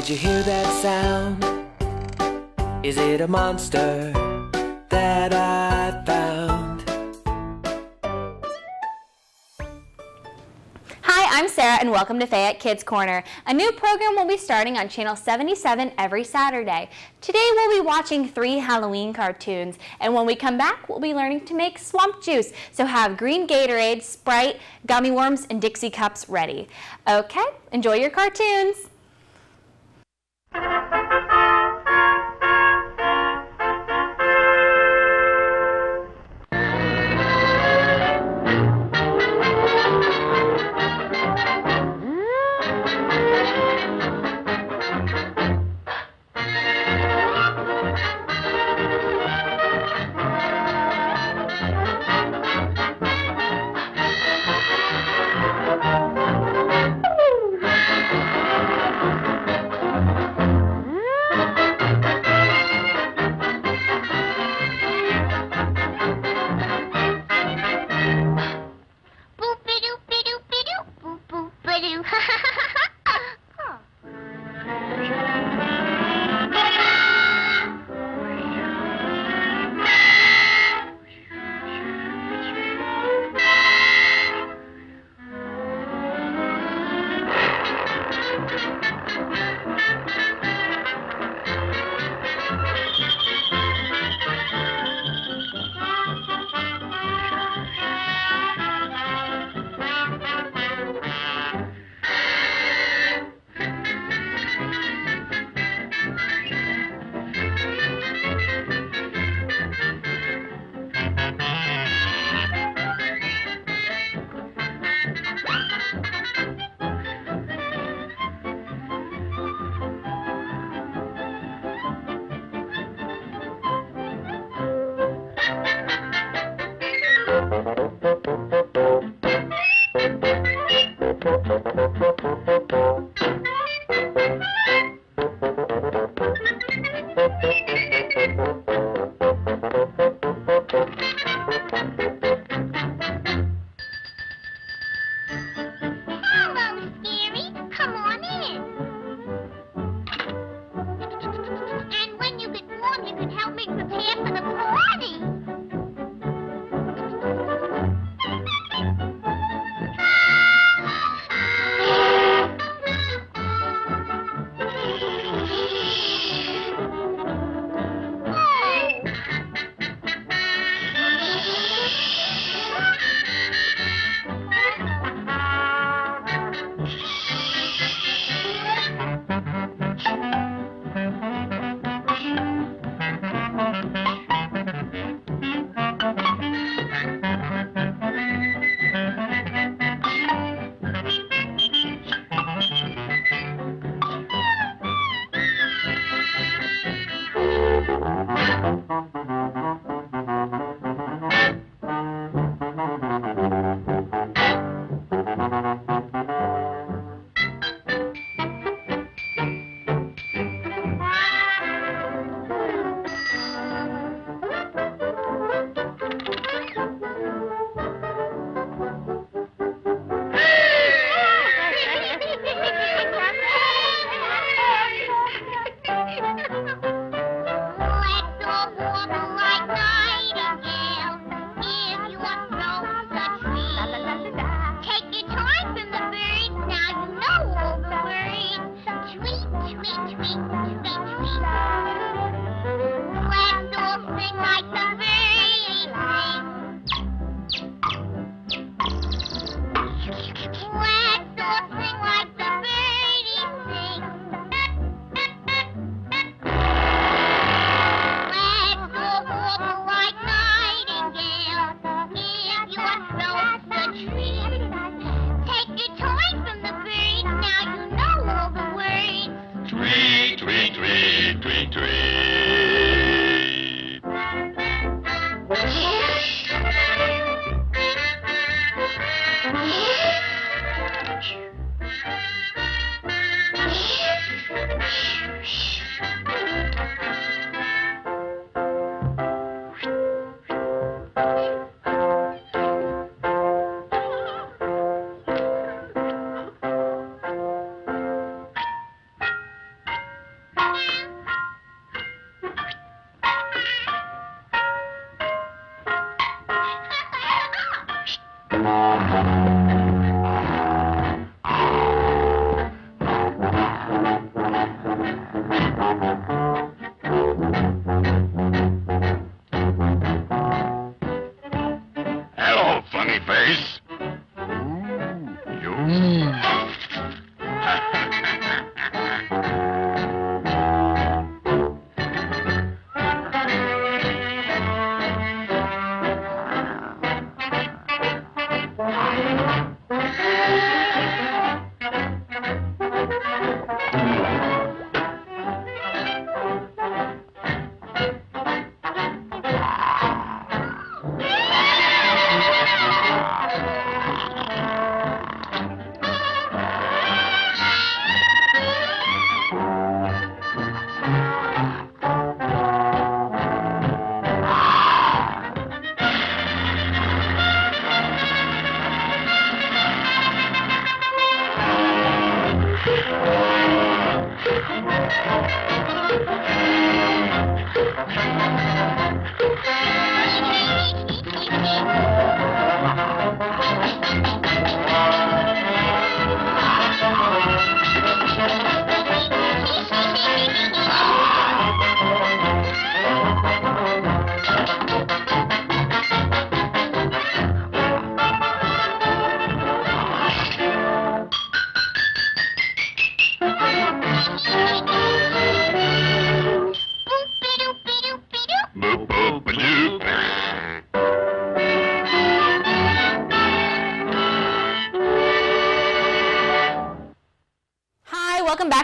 Did you hear that sound? Is it a monster that I found? Hi, I'm Sarah and welcome to Fayette Kids Corner. A new program will be starting on Channel 77 every Saturday. Today we'll be watching 3 Halloween cartoons, and when we come back we'll be learning to make swamp juice. So have green Gatorade, Sprite, gummy worms, and Dixie cups ready. Okay, enjoy your cartoons!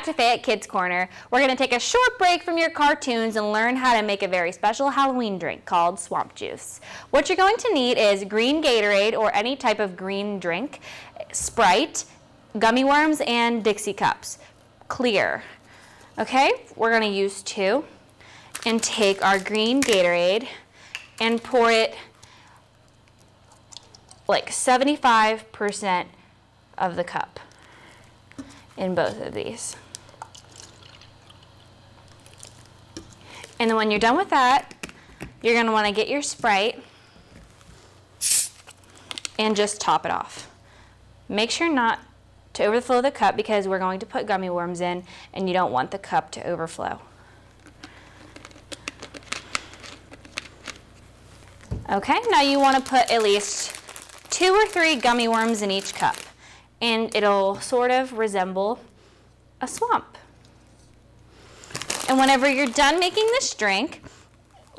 to Fayette Kids Corner. We're going to take a short break from your cartoons and learn how to make a very special Halloween drink called swamp juice. What you're going to need is green Gatorade or any type of green drink, Sprite, gummy worms, and Dixie cups. Clear. Okay, we're going to use 2 and take our green Gatorade and pour it like 75% of the cup in both of these. And then when you're done with that, you're going to want to get your Sprite and just top it off. Make sure not to overflow the cup because we're going to put gummy worms in and you don't want the cup to overflow. Okay, now you want to put at least 2 or 3 gummy worms in each cup, and it'll sort of resemble a swamp. And whenever you're done making this drink,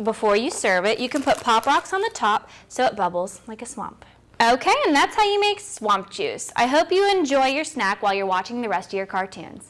before you serve it, you can put Pop Rocks on the top so it bubbles like a swamp. Okay, and that's how you make swamp juice. I hope you enjoy your snack while you're watching the rest of your cartoons.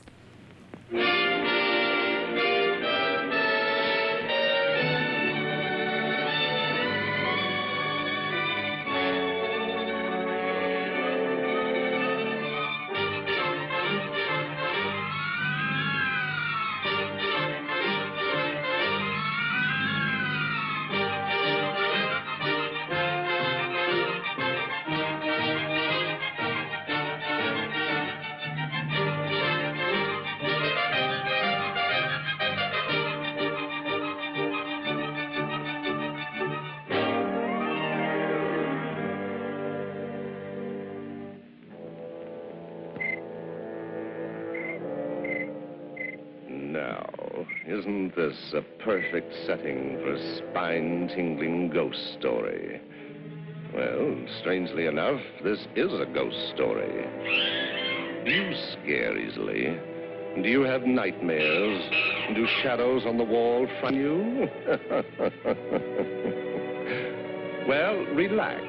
Now, isn't this a perfect setting for a spine-tingling ghost story? Well, strangely enough, this is a ghost story. Do you scare easily? Do you have nightmares? Do shadows on the wall front you? Well, relax.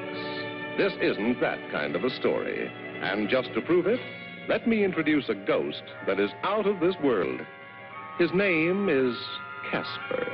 This isn't that kind of a story. And just to prove it, let me introduce a ghost that is out of this world. His name is Casper.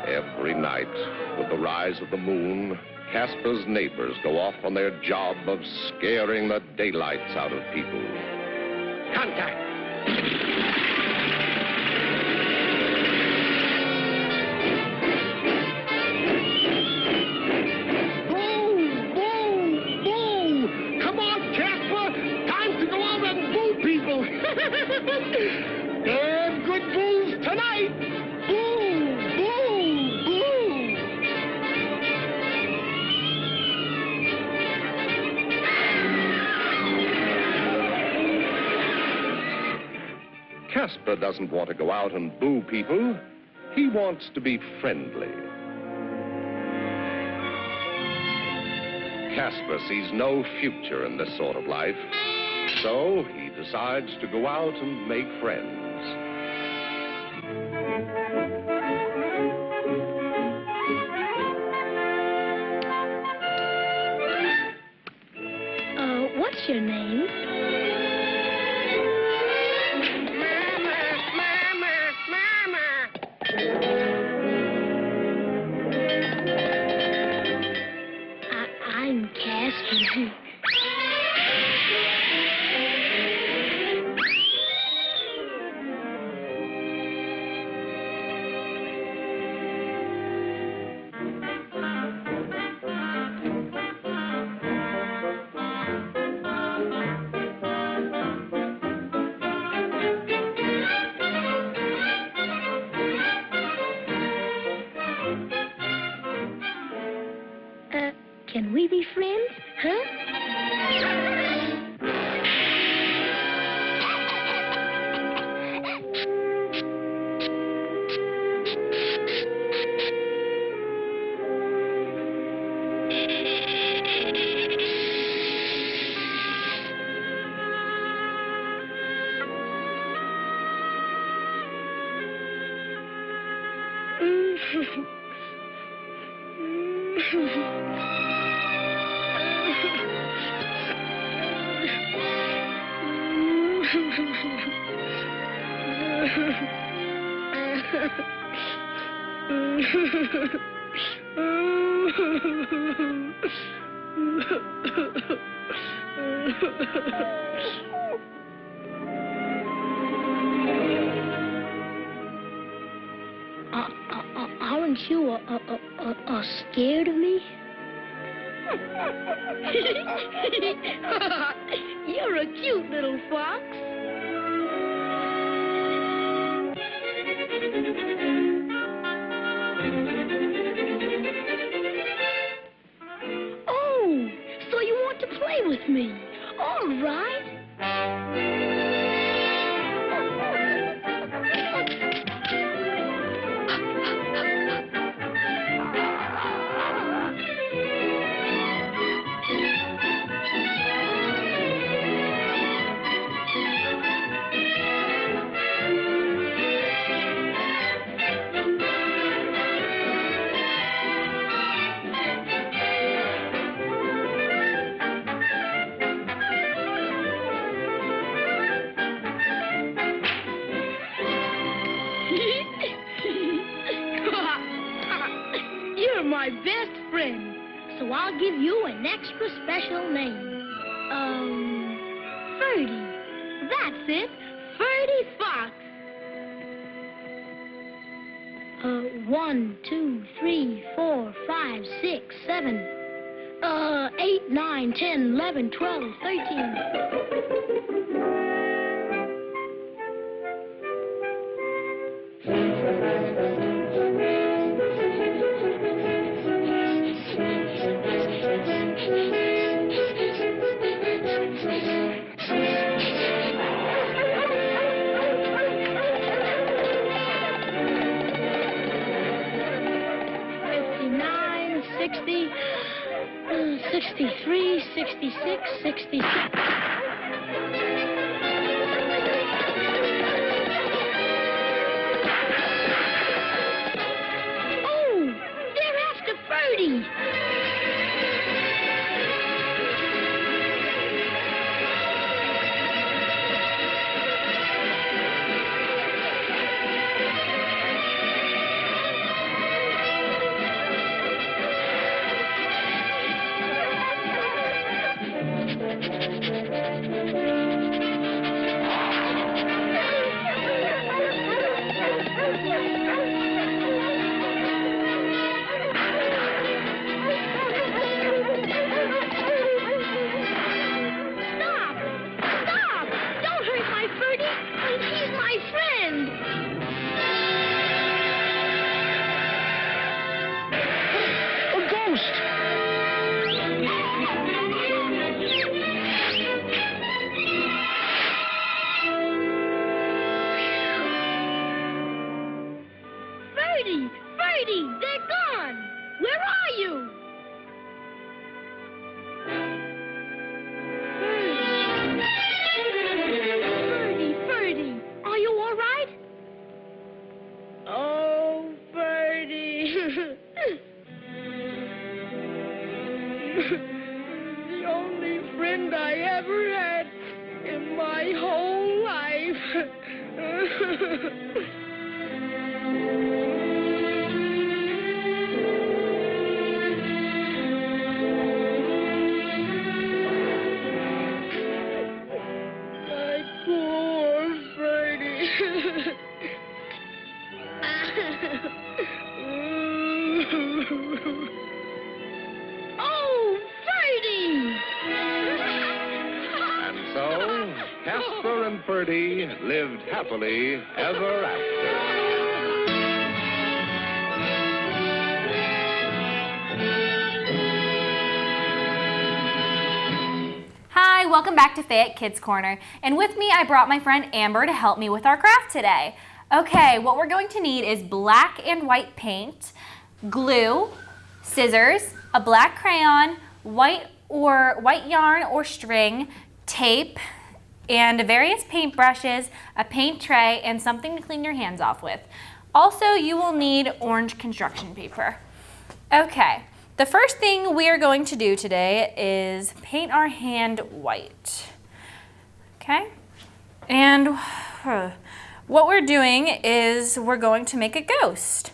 Every night, with the rise of the moon, Casper's neighbors go off on their job of scaring the daylights out of people. Contact! Boo! Boo! Boo! Come on, Casper! Time to go out and boo people! And good boos tonight! Boo! Boo! Boo! Casper doesn't want to go out and boo people. He wants to be friendly. Casper sees no future in this sort of life, so he decides to go out and make friends. What's your name? I'm Casper. Can we be friends, huh? Aren't you scared of me? You're a cute little fox. Oh, so you want to play with me? All right. You're my best friend, so I'll give you an extra special name. Ferdy. That's it, Ferdy Fox. 1, 2, 3, 4, 5, 6, 7, 8, 9, 10, 11, 12, 13. 60, 63, 66, 67. Oh, they're after Ferdy. Ferdy, they're gone. Where are you? Ferdy, are you all right? Oh, Ferdy. The only friend I ever had in my whole life. Oh, Ferdy! And so, Casper and Ferdy lived happily ever after. Hi, welcome back to Fayette Kids Corner. And with me, I brought my friend Amber to help me with our craft today. Okay, what we're going to need is black and white paint, glue, scissors, a black crayon, white yarn or string, tape, and various paint brushes, a paint tray, and something to clean your hands off with. Also, you will need orange construction paper. Okay, the first thing we are going to do today is paint our hand white. Okay, and what we're doing is we're going to make a ghost.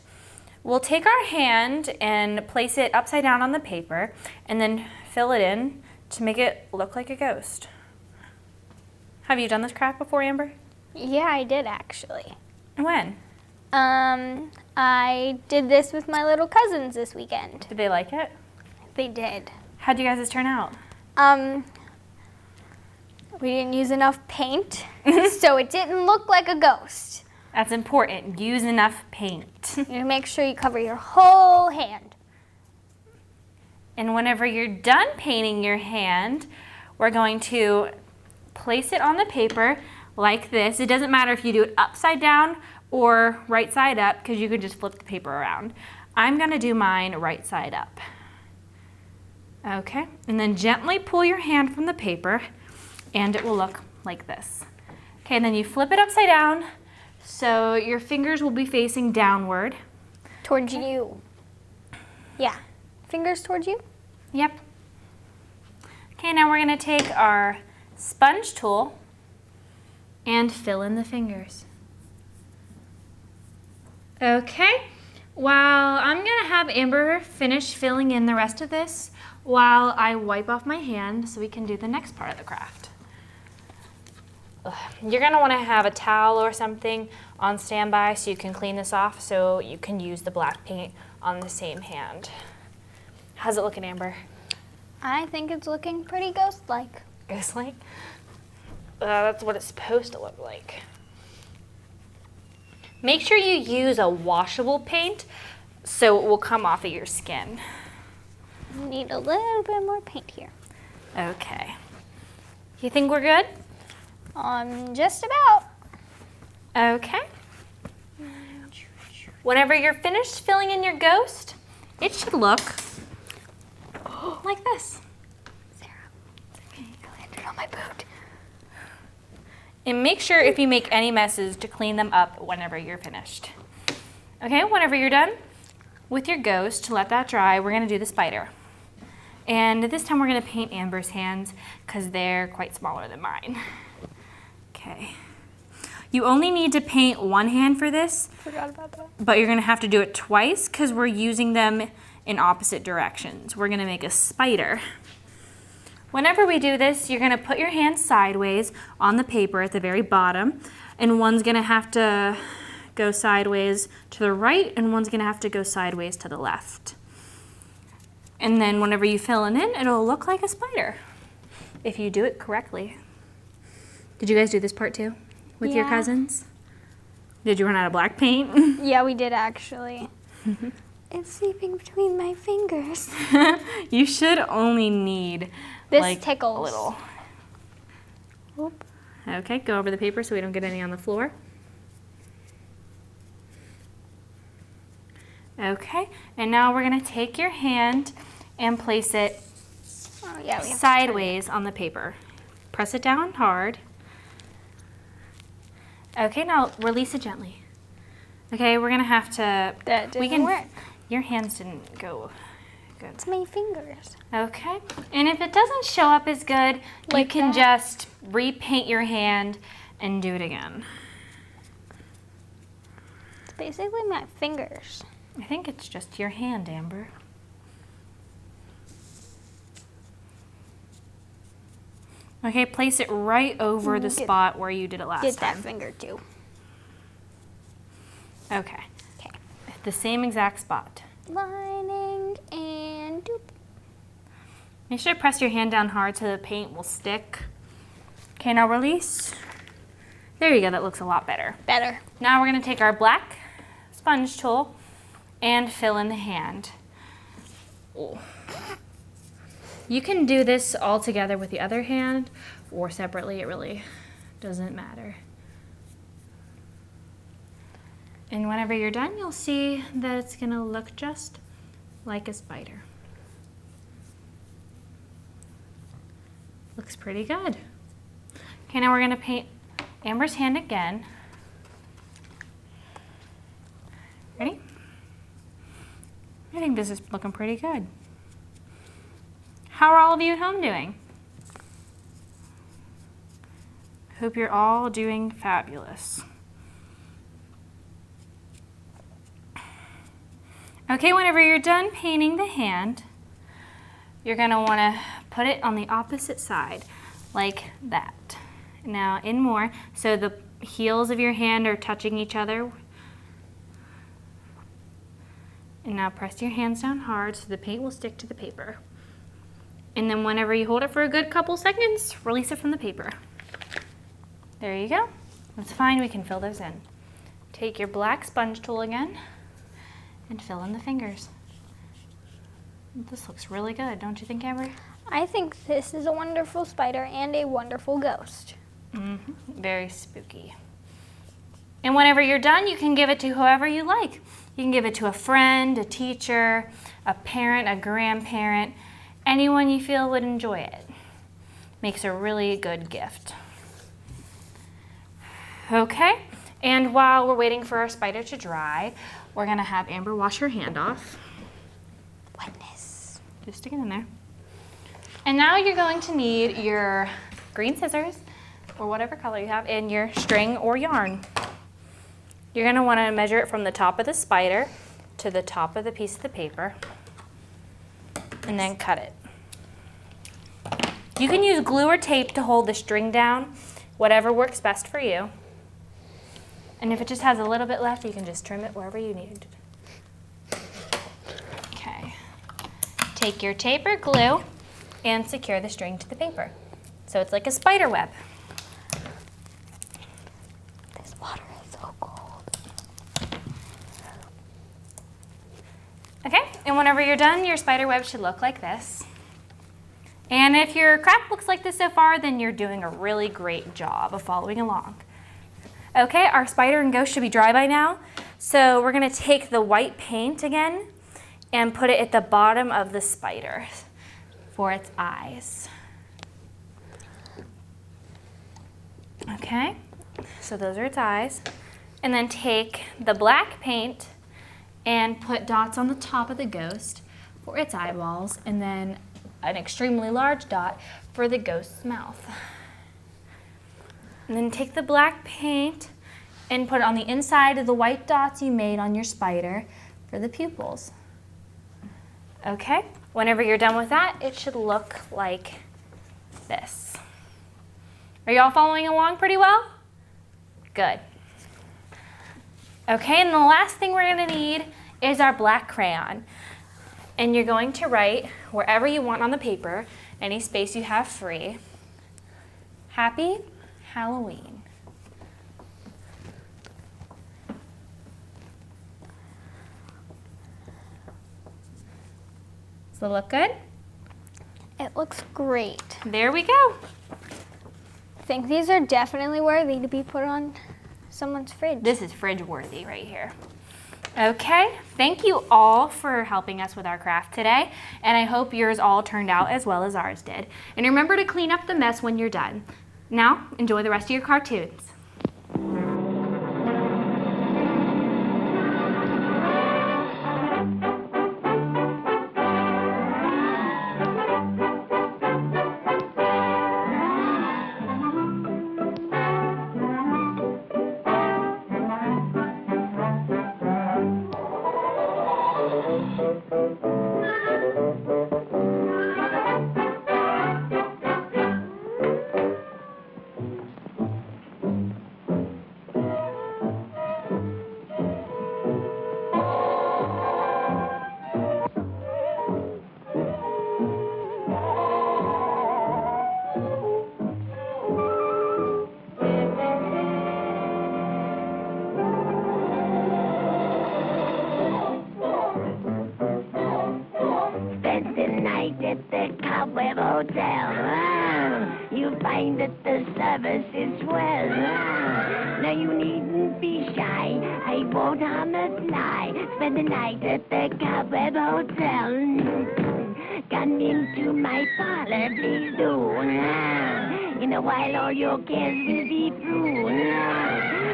We'll take our hand and place it upside down on the paper and then fill it in to make it look like a ghost. Have you done this craft before, Amber? Yeah, I did actually. When? I did this with my little cousins this weekend. Did they like it? They did. How'd you guys turn out? We didn't use enough paint, so it didn't look like a ghost. That's important. Use enough paint. You make sure you cover your whole hand. And whenever you're done painting your hand, we're going to place it on the paper like this. It doesn't matter if you do it upside down or right side up, because you can just flip the paper around. I'm going to do mine right side up. Okay, and then gently pull your hand from the paper and it will look like this. Okay, and then you flip it upside down so your fingers will be facing downward. Towards you. Yeah. Fingers towards you? Yep. Okay, now we're going to take our sponge tool and fill in the fingers. Okay, while I'm going to have Amber finish filling in the rest of this while I wipe off my hand so we can do the next part of the craft. You're going to want to have a towel or something on standby so you can clean this off so you can use the black paint on the same hand. How's it looking, Amber? I think it's looking pretty ghost-like. Ghost-like? That's what it's supposed to look like. Make sure you use a washable paint so it will come off of your skin. Need a little bit more paint here. Okay. You think we're good? Just about. Okay. Whenever you're finished filling in your ghost, it should look like this. Sarah, okay, I landed on my boot. And make sure if you make any messes to clean them up whenever you're finished. Okay, whenever you're done with your ghost, to let that dry, we're gonna do the spider. And this time we're gonna paint Amber's hands because they're quite smaller than mine. Okay. You only need to paint one hand for this. Forgot about that. But you're gonna have to do it twice because we're using them in opposite directions. We're gonna make a spider. Whenever we do this, you're gonna put your hand sideways on the paper at the very bottom, and one's gonna have to go sideways to the right, and one's gonna have to go sideways to the left. And then whenever you fill it in, it'll look like a spider, if you do it correctly. Did you guys do this part too, with your Yeah. cousins? Did you run out of black paint? Yeah, we did actually. It's sleeping between my fingers. You should only need This like tickles. a little. Whoop. Okay, go over the paper so we don't get any on the floor. Okay, and now we're gonna take your hand and place it Oh, yeah, we have sideways on the paper. Press it down hard. Okay, now release it gently. Okay, we're gonna have to. That didn't work. Your hands didn't go good. It's my fingers. Okay, and if it doesn't show up as good, you Like can that? just repaint your hand and do it again. It's basically my fingers. I think it's just your hand, Amber. Okay, place it right over the Get- spot where you did it last Get that time. finger too. Okay, Okay. the same exact spot. Lining and doop. Make sure to press your hand down hard so the paint will stick. Okay, now release. There you go, that looks a lot better. Better. Now we're gonna take our black sponge tool and fill in the hand. Ooh. You can do this all together with the other hand or separately, it really doesn't matter. And whenever you're done, you'll see that it's gonna look just like a spider. Looks pretty good. Okay, now we're gonna paint Amber's hand again. I think this is looking pretty good. How are all of you at home doing? Hope you're all doing fabulous. Okay, whenever you're done painting the hand, you're gonna wanna put it on the opposite side, like that. Now in more, so the heels of your hand are touching each other. And now press your hands down hard so the paint will stick to the paper. And then whenever you hold it for a good couple seconds, release it from the paper. There you go. That's fine, we can fill those in. Take your black sponge tool again and fill in the fingers. This looks really good, don't you think, Amber? I think this is a wonderful spider and a wonderful ghost. Very spooky. And whenever you're done, you can give it to whoever you like. You can give it to a friend, a teacher, a parent, a grandparent, anyone you feel would enjoy it. Makes a really good gift. Okay, and while we're waiting for our spider to dry, we're gonna have Amber wash her hand off. Wetness. Just stick it in there. And now you're going to need your green scissors, or whatever color you have, and your string or yarn. You're gonna wanna measure it from the top of the spider to the top of the piece of the paper, and then cut it. You can use glue or tape to hold the string down, whatever works best for you. And if it just has a little bit left, you can just trim it wherever you need. Okay. Take your tape or glue and secure the string to the paper. So it's like a spider web. This water is so cold. Okay, and whenever you're done, your spider web should look like this. And if your craft looks like this so far, then you're doing a really great job of following along. Okay, our spider and ghost should be dry by now. So we're gonna take the white paint again and put it at the bottom of the spider for its eyes. Okay, so those are its eyes. And then take the black paint and put dots on the top of the ghost for its eyeballs, and then an extremely large dot for the ghost's mouth. And then take the black paint and put it on the inside of the white dots you made on your spider for the pupils. Okay, whenever you're done with that, it should look like this. Are y'all following along pretty well? Good. Okay, and the last thing we're gonna need is our black crayon. And you're going to write wherever you want on the paper, any space you have free, Happy Halloween. Does it look good? It looks great. There we go. I think these are definitely worthy to be put on someone's fridge. This is fridge worthy right here. Okay, thank you all for helping us with our craft today, and I hope yours all turned out as well as ours did. And remember to clean up the mess when you're done. Now, enjoy the rest of your cartoons. At the Cobweb Hotel. You find that the service is swell. Now you needn't be shy. I won't harm a fly. Spend the night at the Cobweb Hotel. Come into my parlor, please do. In a while, all your cares will be through.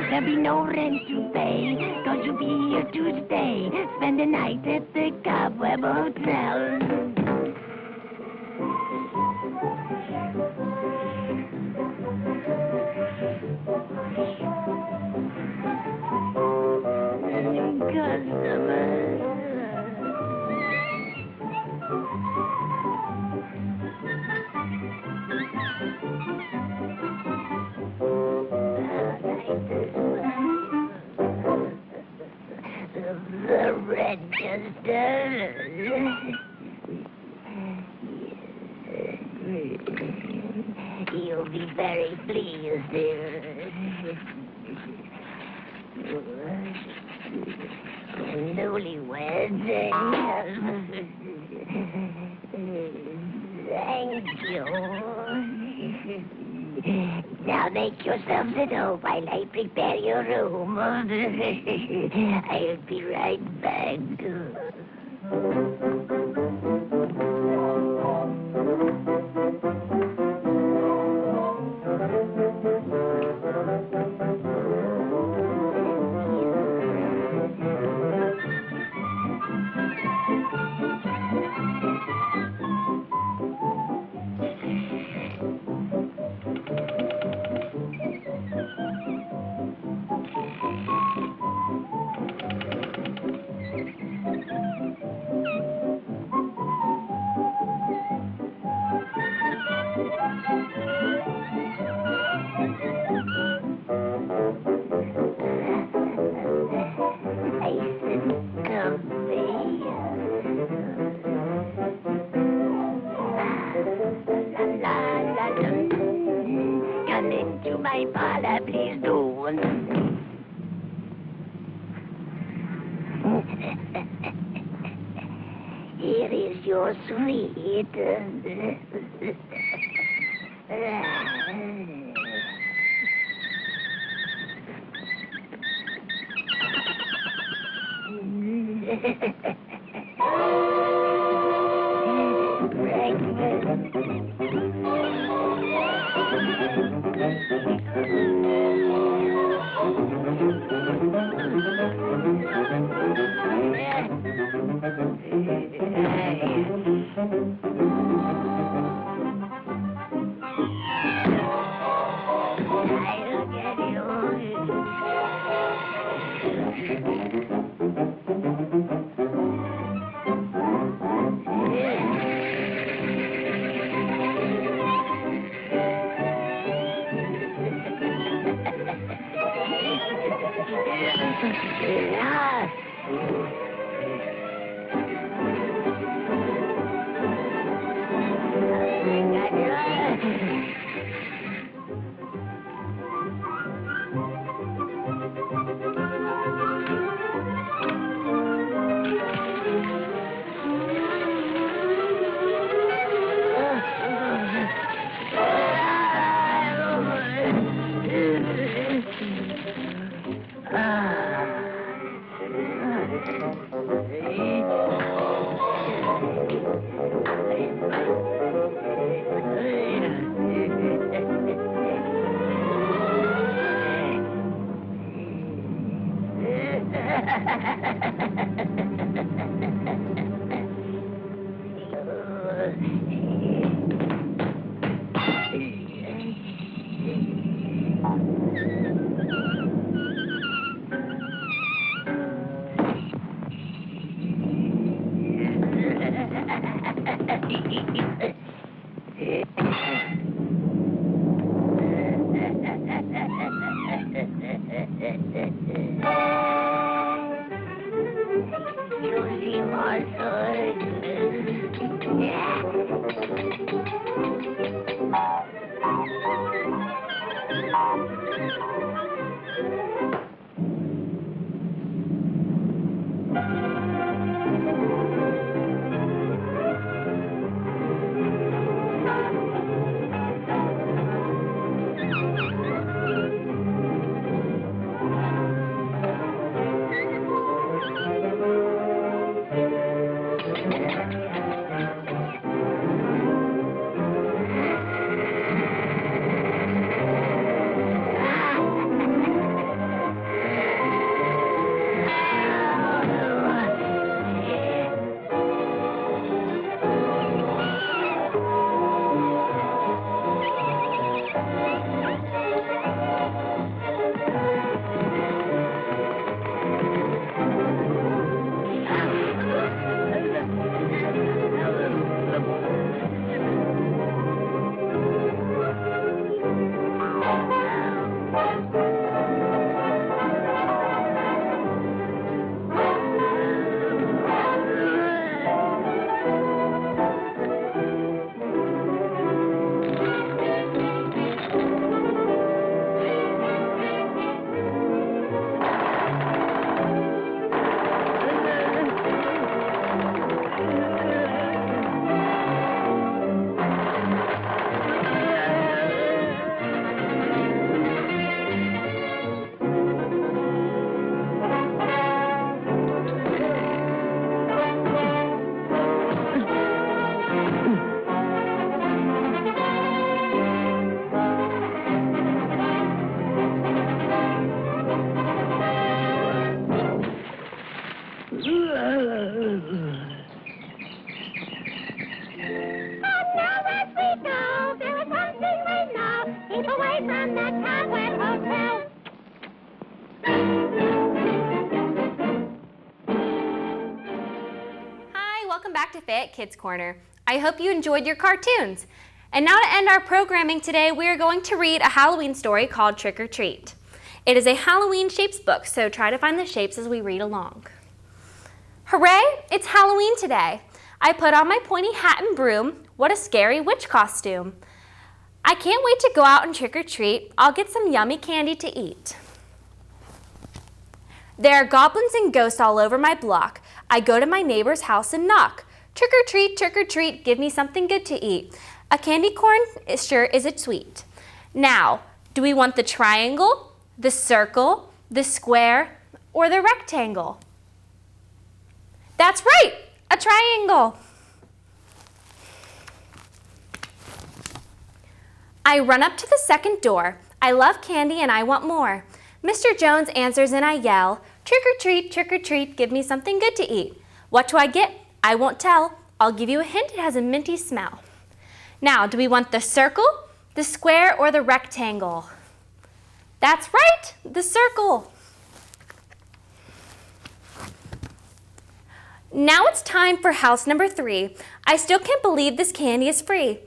There'll be no rent to pay, 'cause you'll be here to stay. Spend the night at the Cobweb Hotel. The register. You'll be very pleased. Newlyweds. Thank you. Now make yourselves at home while I prepare your room. I'll be right back. Come into my parlor, please do. Here is your sweet. I'll get welcome back to Fayette Kids Corner. I hope you enjoyed your cartoons. And now to end our programming today, we are going to read a Halloween story called Trick or Treat. It is a Halloween shapes book, so try to find the shapes as we read along. Hooray, it's Halloween today. I put on my pointy hat and broom. What a scary witch costume. I can't wait to go out and trick or treat. I'll get some yummy candy to eat. There are goblins and ghosts all over my block. I go to my neighbor's house and knock. Trick or treat, give me something good to eat. A candy corn sure is it sweet. Now, do we want the triangle, the circle, the square, or the rectangle? That's right, a triangle. I run up to the second door. I love candy and I want more. Mr. Jones answers and I yell, trick or treat, give me something good to eat. What do I get? I won't tell. I'll give you a hint, it has a minty smell. Now, do we want the circle, the square, or the rectangle? That's right, the circle. Now it's time for house number 3. I still can't believe this candy is free.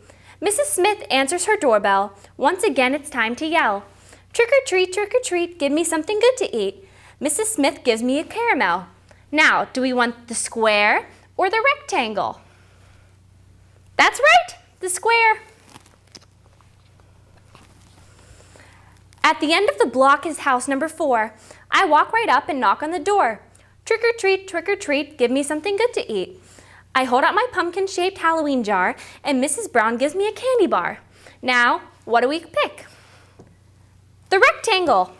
Mrs. Smith answers her doorbell. Once again, it's time to yell. Trick or treat, give me something good to eat. Mrs. Smith gives me a caramel. Now, do we want the square or the rectangle? That's right, the square. At the end of the block is house number 4. I walk right up and knock on the door. Trick or treat, give me something good to eat. I hold out my pumpkin-shaped Halloween jar, and Mrs. Brown gives me a candy bar. Now, what do we pick? The rectangle.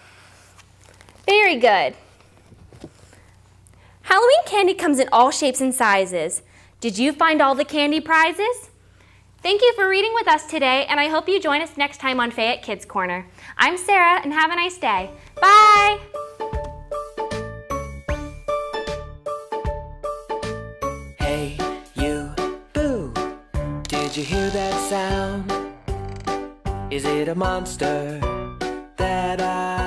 Very good. Halloween candy comes in all shapes and sizes. Did you find all the candy prizes? Thank you for reading with us today, and I hope you join us next time on Fayette Kids Corner. I'm Sarah, and have a nice day. Bye! Hey, you, boo! Did you hear that sound? Is it a monster that I